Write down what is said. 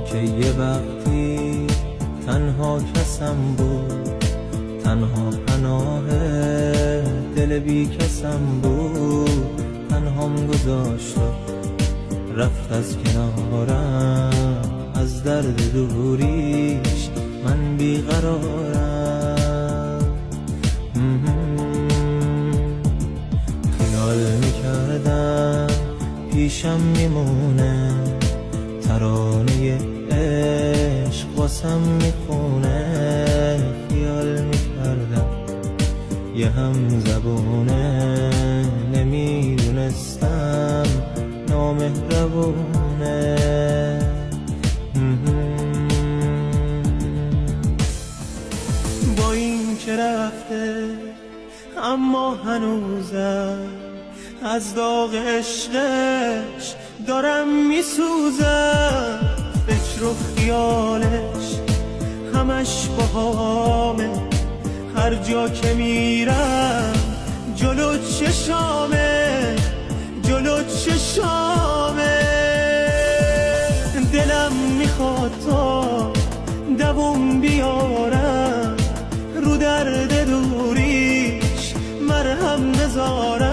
که یه وقتی تنها کسم بود، تنها پناه دل بی کسم بود، تنهام گذاشت و رفت از کنارم، از درد دوریش من بیقرارم. خیال میکردم پیشم میمونه، ترانه عشق واسم میخونه. خیال میکردم یه هم زبونه، نمیدونستم نامهربونه. با این که رفته اما هنوزم از داغ عشقش دارم میسوزم. فکر و خیالش همش باهامه، هر جا که میرم جلو چشامه، جلو چشامه. دلم میخواد تا دووم بیارم، رو درد دوریش مرهم بذارم.